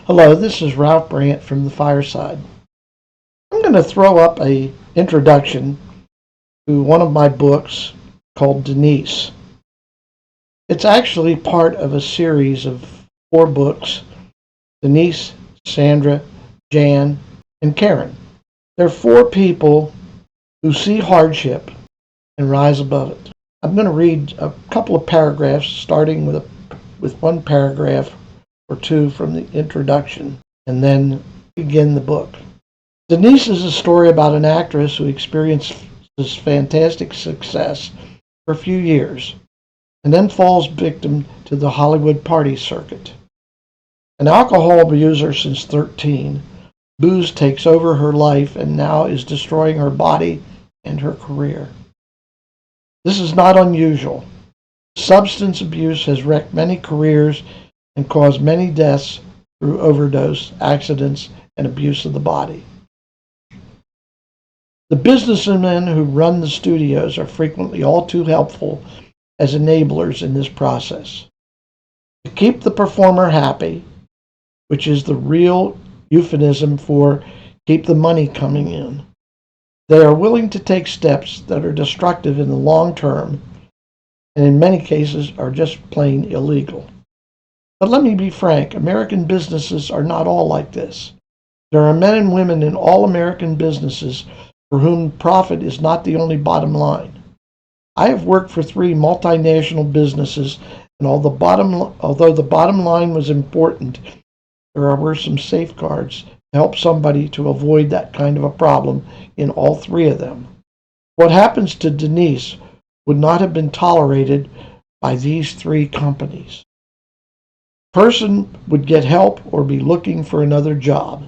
Hello, this is Ralph Brandt from the Fireside. I'm going to throw up an introduction to one of my books called Denise. It's actually part of a series of 4 books: Denise, Sandra, Jan, and Karen. They're 4 people who see hardship and rise above it. I'm going to read a couple of paragraphs, starting with one paragraph or two from the introduction, and then begin the book. Denise is a story about an actress who experiences fantastic success for a few years and then falls victim to the Hollywood party circuit. An alcohol abuser since 13, booze takes over her life and now is destroying her body and her career. This is not unusual. Substance abuse has wrecked many careers and caused many deaths through overdose, accidents, and abuse of the body. The businessmen who run the studios are frequently all too helpful as enablers in this process. To keep the performer happy, which is the real euphemism for keep the money coming in, they are willing to take steps that are destructive in the long term and in many cases are just plain illegal. But let me be frank, American businesses are not all like this. There are men and women in all American businesses for whom profit is not the only bottom line. I have worked for 3 multinational businesses, and although the bottom line was important, there were some safeguards to help somebody to avoid that kind of a problem in all 3 of them. What happens to Denise would not have been tolerated by these 3 companies. Person would get help or be looking for another job.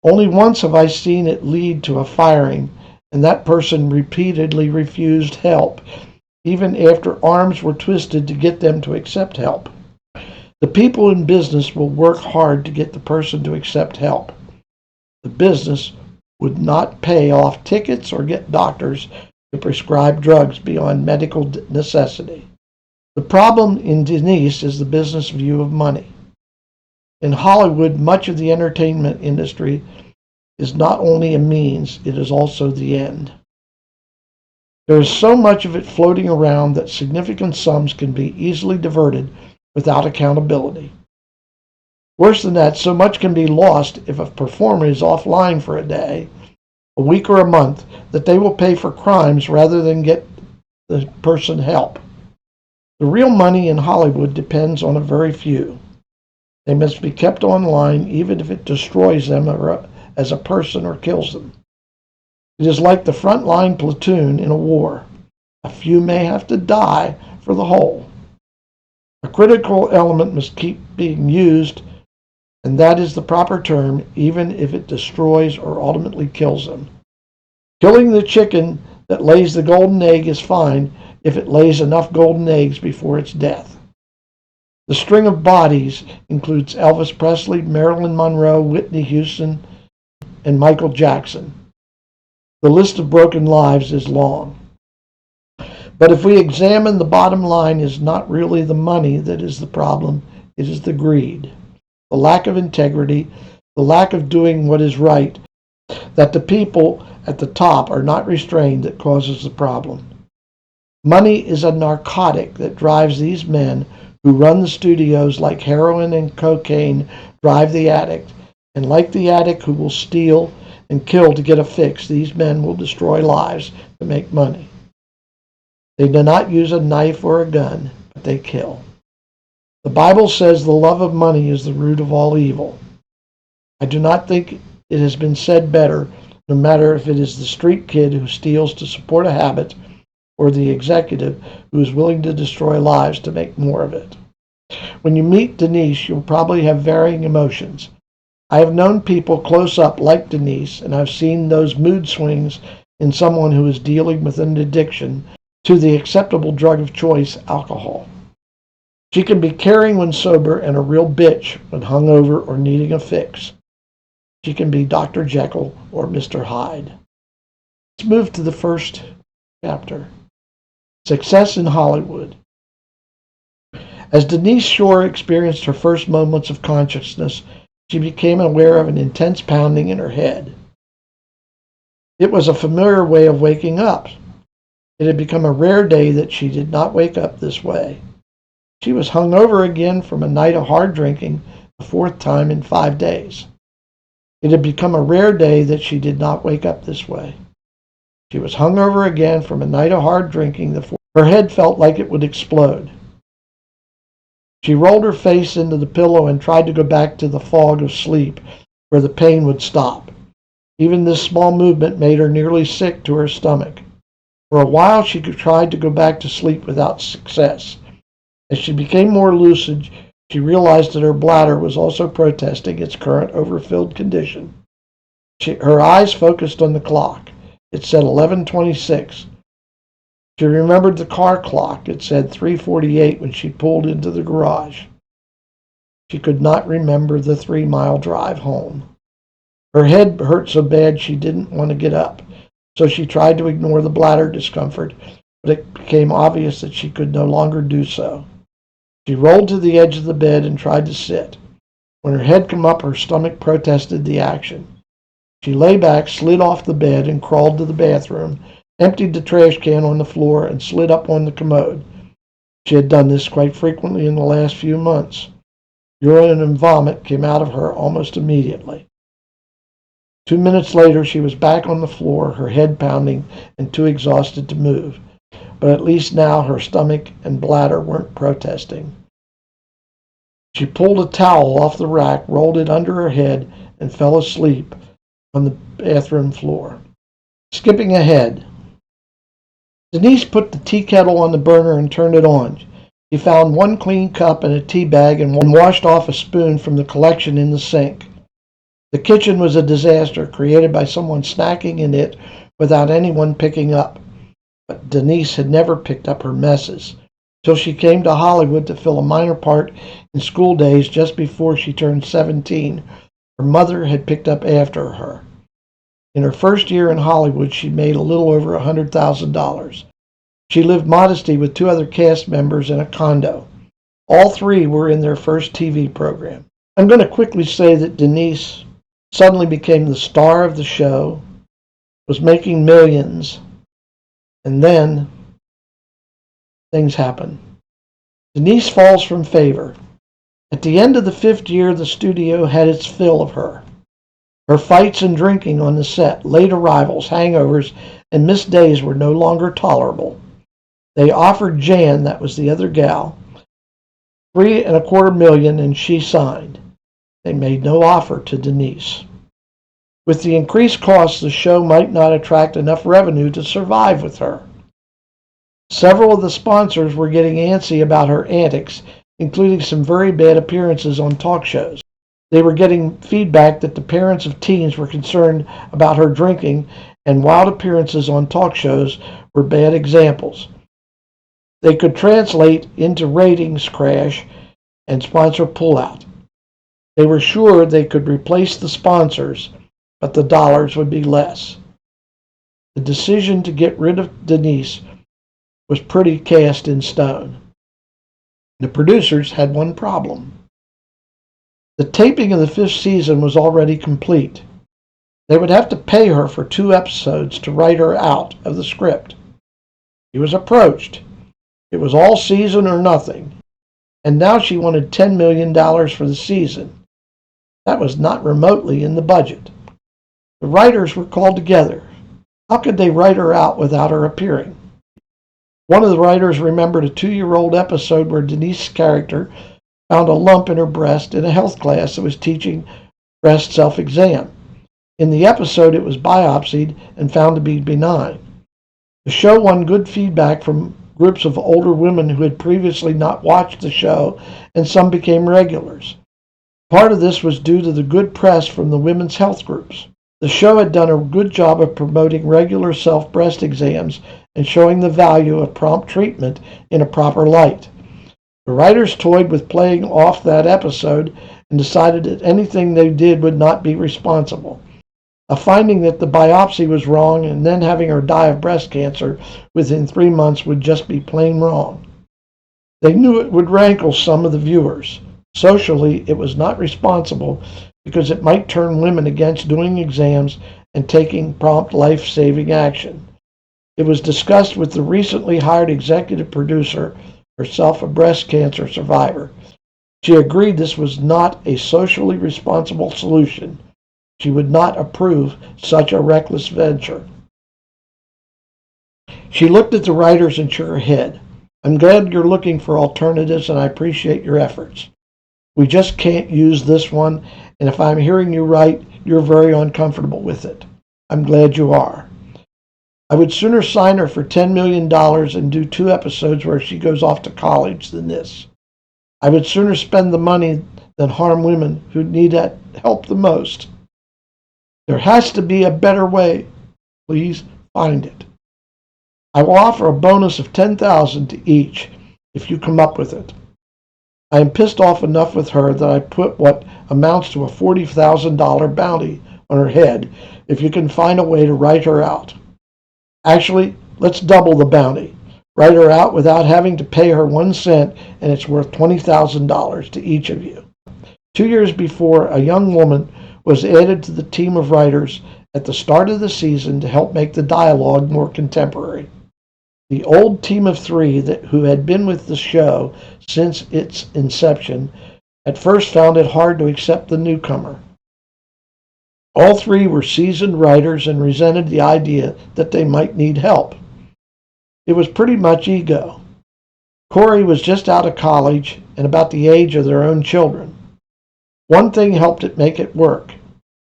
Only once have I seen it lead to a firing, and that person repeatedly refused help, even after arms were twisted to get them to accept help. The people in business will work hard to get the person to accept help. The business would not pay off tickets or get doctors to prescribe drugs beyond medical necessity. The problem in Denise is the business view of money. In Hollywood, much of the entertainment industry is not only a means, it is also the end. There is so much of it floating around that significant sums can be easily diverted without accountability. Worse than that, so much can be lost if a performer is offline for a day, a week, or a month that they will pay for crimes rather than get the person help. The real money in Hollywood depends on a very few. They must be kept online even if it destroys them as a person or kills them. It is like the frontline platoon in a war. A few may have to die for the whole. A critical element must keep being used, and that is the proper term, even if it destroys or ultimately kills them. Killing the chicken that lays the golden egg is fine if it lays enough golden eggs before its death. The string of bodies includes Elvis Presley, Marilyn Monroe, Whitney Houston, and Michael Jackson. The list of broken lives is long. But if we examine, the bottom line is not really the money that is the problem, it is the greed, the lack of integrity, the lack of doing what is right, that the people at the top are not restrained that causes the problem. Money is a narcotic that drives these men who run the studios like heroin and cocaine drive the addict, and like the addict who will steal and kill to get a fix, these men will destroy lives to make money. They do not use a knife or a gun, but they kill. The Bible says the love of money is the root of all evil. I do not think it has been said better, no matter if it is the street kid who steals to support a habit or the executive who is willing to destroy lives to make more of it. When you meet Denise, you'll probably have varying emotions. I have known people close up like Denise, and I've seen those mood swings in someone who is dealing with an addiction to the acceptable drug of choice, alcohol. She can be caring when sober and a real bitch when hungover or needing a fix. She can be Dr. Jekyll or Mr. Hyde. Let's move to the first chapter. Success in Hollywood. As Denise Shore experienced her first moments of consciousness, she became aware of an intense pounding in her head. It was a familiar way of waking up. It had become a rare day that she did not wake up this way. She was hungover again from a night of hard drinking, the fourth time in 5 days. It had become a rare day that she did not wake up this way. She was hungover again from a night of hard drinking. Her head felt like it would explode. She rolled her face into the pillow and tried to go back to the fog of sleep where the pain would stop. Even this small movement made her nearly sick to her stomach. For a while she tried to go back to sleep without success. As she became more lucid, she realized that her bladder was also protesting its current overfilled condition. Her eyes focused on the clock. It said 11:26. She remembered the car clock. It said 3:48 when she pulled into the garage. She could not remember the 3-mile drive home. Her head hurt so bad she didn't want to get up, so she tried to ignore the bladder discomfort, but it became obvious that she could no longer do so. She rolled to the edge of the bed and tried to sit. When her head came up, her stomach protested the action. She lay back, slid off the bed, and crawled to the bathroom, emptied the trash can on the floor, and slid up on the commode. She had done this quite frequently in the last few months. Urine and vomit came out of her almost immediately. 2 minutes later, she was back on the floor, her head pounding and too exhausted to move. But at least now her stomach and bladder weren't protesting. She pulled a towel off the rack, rolled it under her head, and fell asleep on the bathroom floor. Skipping ahead, Denise put the tea kettle on the burner and turned it on. She found one clean cup and a tea bag and washed off a spoon from the collection in the sink. The kitchen was a disaster, created by someone snacking in it without anyone picking up. But Denise had never picked up her messes, till she came to Hollywood to fill a minor part in School Days just before she turned 17. Her mother had picked up after her. In her first year in Hollywood, she made a little over $100,000. She lived modestly with 2 other cast members in a condo. All 3 were in their first TV program. I'm going to quickly say that Denise suddenly became the star of the show, was making millions, and then things happen. Denise falls from favor. At the end of the 5th year, the studio had its fill of her. Her fights and drinking on the set, late arrivals, hangovers, and missed days were no longer tolerable. They offered Jan, that was the other gal, $3.25 million, and she signed. They made no offer to Denise. With the increased costs, the show might not attract enough revenue to survive with her. Several of the sponsors were getting antsy about her antics, including some very bad appearances on talk shows. They were getting feedback that the parents of teens were concerned about her drinking, and wild appearances on talk shows were bad examples. They could translate into ratings crash and sponsor pullout. They were sure they could replace the sponsors, but the dollars would be less. The decision to get rid of Denise was pretty cast in stone. The producers had one problem. The taping of the 5th season was already complete. They would have to pay her for 2 episodes to write her out of the script. She was approached. It was all season or nothing. And now she wanted $10 million for the season. That was not remotely in the budget. The writers were called together. How could they write her out without her appearing? One of the writers remembered a 2-year-old episode where Denise's character found a lump in her breast in a health class that was teaching breast self-exam. In the episode, it was biopsied and found to be benign. The show won good feedback from groups of older women who had previously not watched the show, and some became regulars. Part of this was due to the good press from the women's health groups. The show had done a good job of promoting regular self-breast exams and showing the value of prompt treatment in a proper light. The writers toyed with playing off that episode and decided that anything they did would not be responsible. A finding that the biopsy was wrong and then having her die of breast cancer within 3 months would just be plain wrong. They knew it would rankle some of the viewers. Socially, it was not responsible because it might turn women against doing exams and taking prompt life-saving action. It was discussed with the recently hired executive producer, herself a breast cancer survivor. She agreed this was not a socially responsible solution. She would not approve such a reckless venture. She looked at the writers and shook her head. I'm glad you're looking for alternatives, and I appreciate your efforts. We just can't use this one, and if I'm hearing you right, you're very uncomfortable with it. I'm glad you are. I would sooner sign her for $10 million and do 2 episodes where she goes off to college than this. I would sooner spend the money than harm women who need that help the most. There has to be a better way. Please find it. I will offer a bonus of $10,000 to each if you come up with it. I am pissed off enough with her that I put what amounts to a $40,000 bounty on her head if you can find a way to write her out. Actually, let's double the bounty. Write her out without having to pay her 1 cent, and it's worth $20,000 to each of you. 2 years before, a young woman was added to the team of writers at the start of the season to help make the dialogue more contemporary. The old team of 3 who had been with the show since its inception at first found it hard to accept the newcomer. All 3 were seasoned writers and resented the idea that they might need help. It was pretty much ego. Corey was just out of college and about the age of their own children. One thing helped it make it work.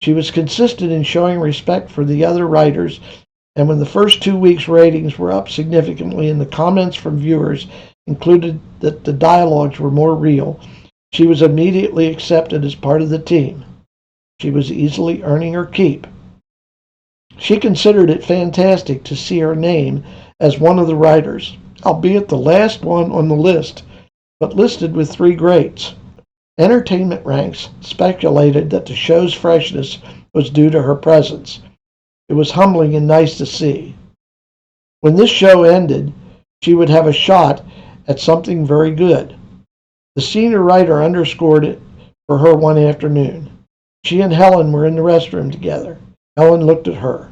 She was consistent in showing respect for the other writers, and when the first 2 weeks' ratings were up significantly and the comments from viewers included that the dialogues were more real, she was immediately accepted as part of the team. She was easily earning her keep. She considered it fantastic to see her name as one of the writers, albeit the last one on the list, but listed with 3 greats. Entertainment ranks speculated that the show's freshness was due to her presence. It was humbling and nice to see. When this show ended, she would have a shot at something very good. The senior writer underscored it for her one afternoon. She and Helen were in the restroom together. Helen looked at her.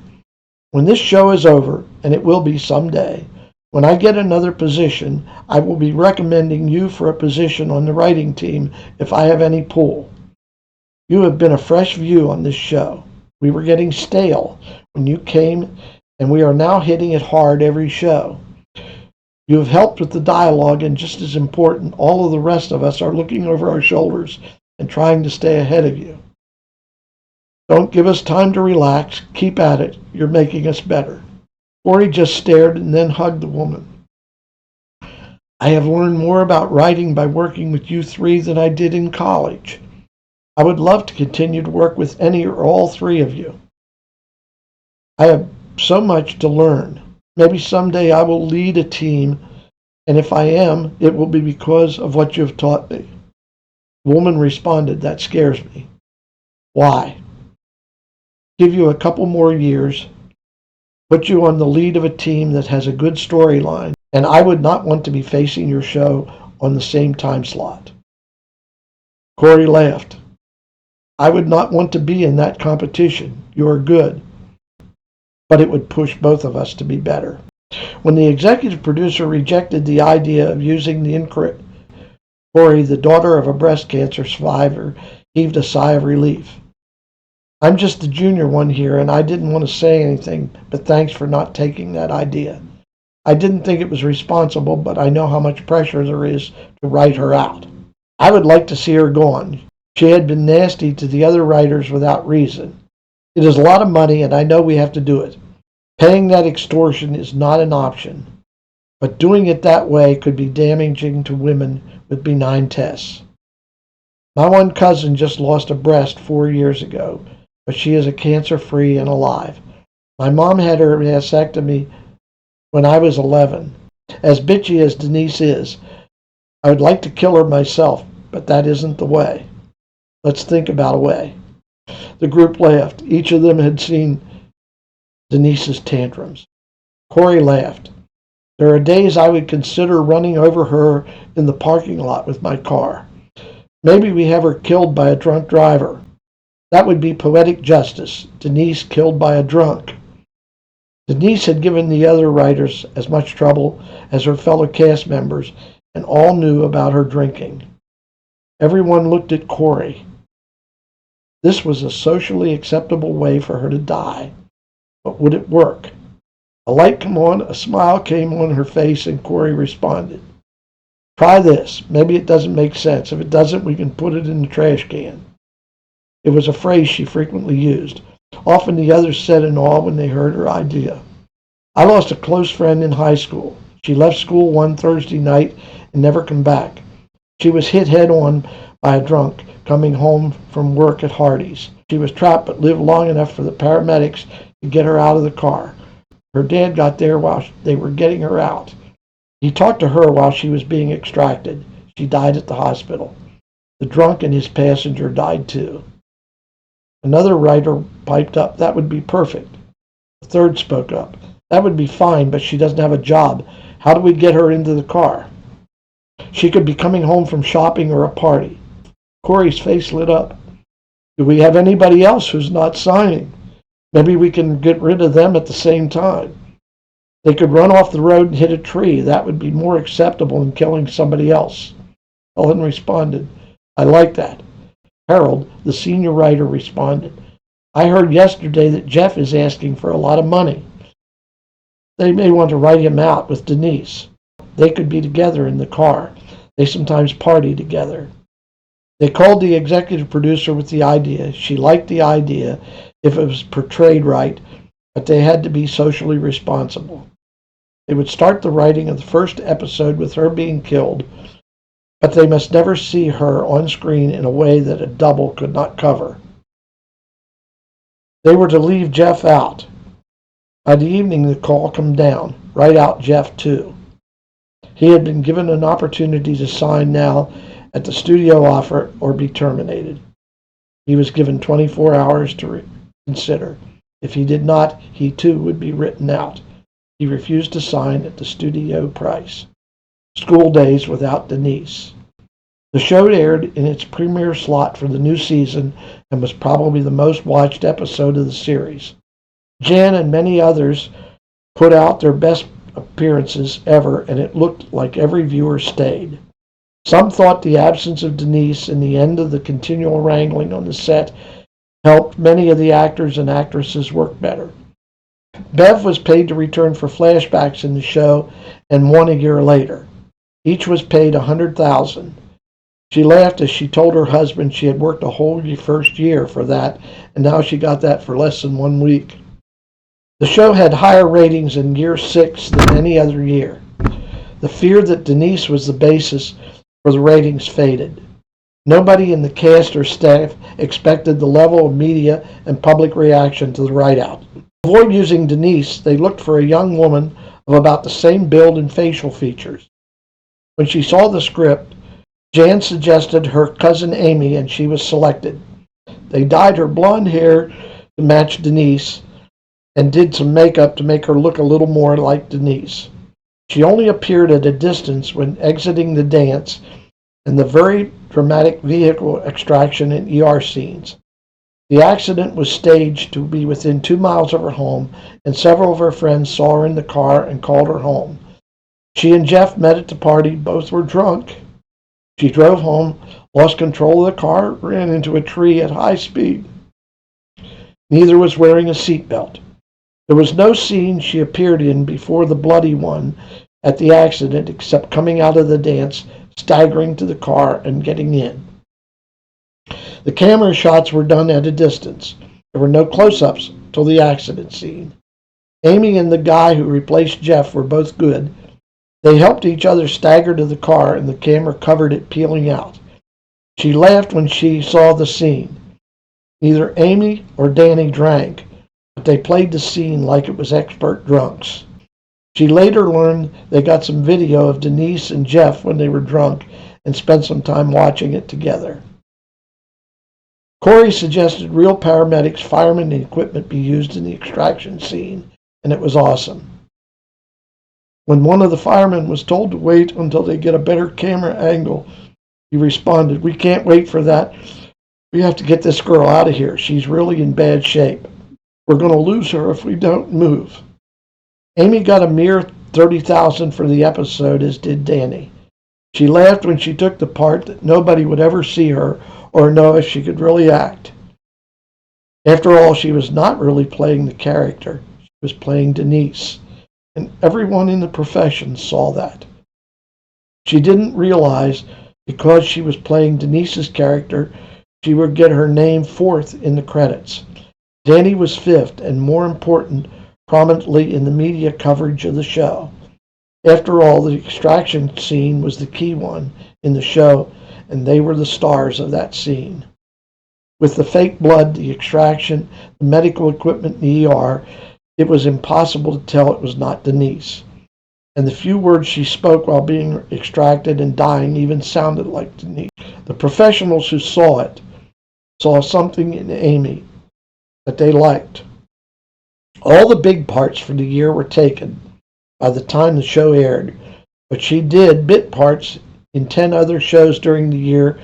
When this show is over, and it will be someday, when I get another position, I will be recommending you for a position on the writing team if I have any pull. You have been a fresh view on this show. We were getting stale when you came, and we are now hitting it hard every show. You have helped with the dialogue, and just as important, all of the rest of us are looking over our shoulders and trying to stay ahead of you. Don't give us time to relax. Keep at it. You're making us better. Corey just stared and then hugged the woman. I have learned more about writing by working with you 3 than I did in college. I would love to continue to work with any or all 3 of you. I have so much to learn. Maybe someday I will lead a team, and if I am, it will be because of what you have taught me. The woman responded, that scares me. Why? Give you a couple more years, put you on the lead of a team that has a good storyline, and I would not want to be facing your show on the same time slot. Corey laughed. I would not want to be in that competition. You are good, but it would push both of us to be better. When the executive producer rejected the idea of using the incorrect, Corey, the daughter of a breast cancer survivor, heaved a sigh of relief. I'm just the junior one here, and I didn't want to say anything, but thanks for not taking that idea. I didn't think it was responsible, but I know how much pressure there is to write her out. I would like to see her gone. She had been nasty to the other writers without reason. It is a lot of money, and I know we have to do it. Paying that extortion is not an option, but doing it that way could be damaging to women with benign tests. My one cousin just lost a breast 4 years ago, but she is cancer-free and alive. My mom had her vasectomy when I was 11. As bitchy as Denise is, I would like to kill her myself, but that isn't the way. Let's think about a way. The group laughed. Each of them had seen Denise's tantrums. Corey laughed. There are days I would consider running over her in the parking lot with my car. Maybe we have her killed by a drunk driver. That would be poetic justice. Denise killed by a drunk. Denise had given the other writers as much trouble as her fellow cast members, and all knew about her drinking. Everyone looked at Corey. This was a socially acceptable way for her to die. But would it work? A light came on, a smile came on her face, and Corey responded. Try this. Maybe it doesn't make sense. If it doesn't, we can put it in the trash can. It was a phrase she frequently used. Often the others said in awe when they heard her idea. I lost a close friend in high school. She left school one Thursday night and never came back. She was hit head on by a drunk coming home from work at Hardee's. She was trapped but lived long enough for the paramedics to get her out of the car. Her dad got there while they were getting her out. He talked to her while she was being extracted. She died at the hospital. The drunk and his passenger died too. Another writer piped up, that would be perfect. The third spoke up. That would be fine, but she doesn't have a job. How do we get her into the car? She could be coming home from shopping or a party. Corey's face lit up. Do we have anybody else who's not signing? Maybe we can get rid of them at the same time. They could run off the road and hit a tree. That would be more acceptable than killing somebody else. Helen responded, I like that. Harold, the senior writer, responded, I heard yesterday that Jeff is asking for a lot of money. They may want to write him out with Denise. They could be together in the car. They sometimes party together. They called the executive producer with the idea. She liked the idea if it was portrayed right, but they had to be socially responsible. They would start the writing of the first episode with her being killed, but they must never see her on screen in a way that a double could not cover. They were to leave Jeff out. By the evening, the call came down. Write out Jeff, too. He had been given an opportunity to sign now at the studio offer or be terminated. He was given 24 hours to consider. If he did not, he too would be written out. He refused to sign at the studio price. School Days without Denise. The show aired in its premiere slot for the new season and was probably the most watched episode of the series. Jan and many others put out their best appearances ever, and it looked like every viewer stayed. Some thought the absence of Denise and the end of the continual wrangling on the set helped many of the actors and actresses work better. Bev was paid to return for flashbacks in the show and one a year later. Each was paid $100,000. She laughed as she told her husband she had worked a whole first year for that, and now she got that for less than 1 week. The show had higher ratings in year 6 than any other year. The fear that Denise was the basis for the ratings faded. Nobody in the cast or staff expected the level of media and public reaction to the write-out. To avoid using Denise, they looked for a young woman of about the same build and facial features. When she saw the script, Jan suggested her cousin Amy, and she was selected. They dyed her blonde hair to match Denise and did some makeup to make her look a little more like Denise. She only appeared at a distance when exiting the dance and the very dramatic vehicle extraction and ER scenes. The accident was staged to be within 2 miles of her home, and several of her friends saw her in the car and called her home. She and Jeff met at the party. Both were drunk. She drove home, lost control of the car, ran into a tree at high speed. Neither was wearing a seatbelt. There was no scene she appeared in before the bloody one at the accident except coming out of the dance, staggering to the car, and getting in. The camera shots were done at a distance. There were no close-ups till the accident scene. Amy and the guy who replaced Jeff were both good. They helped each other stagger to the car, and the camera covered it peeling out. She laughed when she saw the scene. Neither Amy or Danny drank, but they played the scene like it was expert drunks. She later learned they got some video of Denise and Jeff when they were drunk and spent some time watching it together. Corey suggested real paramedics, firemen, and equipment be used in the extraction scene, and it was awesome. When one of the firemen was told to wait until they get a better camera angle, he responded, "We can't wait for that. We have to get this girl out of here. She's really in bad shape. We're going to lose her if we don't move." Amy got a mere 30,000 for the episode, as did Danny. She laughed when she took the part that nobody would ever see her or know if she could really act. After all, she was not really playing the character. She was playing Denise, and everyone in the profession saw that. She didn't realize because she was playing Denise's character, she would get her name fourth in the credits. Danny was fifth, and more important, prominently in the media coverage of the show. After all, the extraction scene was the key one in the show, and they were the stars of that scene. With the fake blood, the extraction, the medical equipment in the ER, it was impossible to tell it was not Denise. And the few words she spoke while being extracted and dying even sounded like Denise. The professionals who saw it saw something in Amy that they liked. All the big parts for the year were taken by the time the show aired, but she did bit parts in 10 other shows during the year,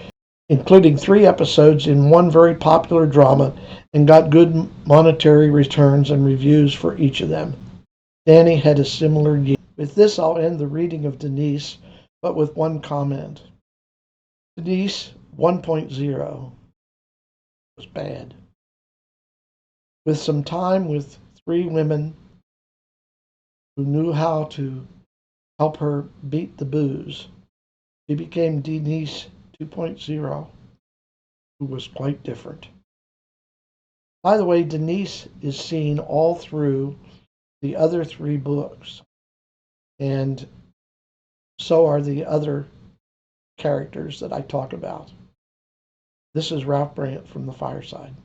including 3 episodes in one very popular drama, and got good monetary returns and reviews for each of them. Danny had a similar year. With this, I'll end the reading of Denise, but with one comment. Denise 1.0 was bad. With some time with 3 women who knew how to help her beat the booze, she became Denise 2.0, who was quite different. By the way, Denise is seen all through the other 3 books, and so are the other characters that I talk about. This is Ralph Brandt from The Fireside.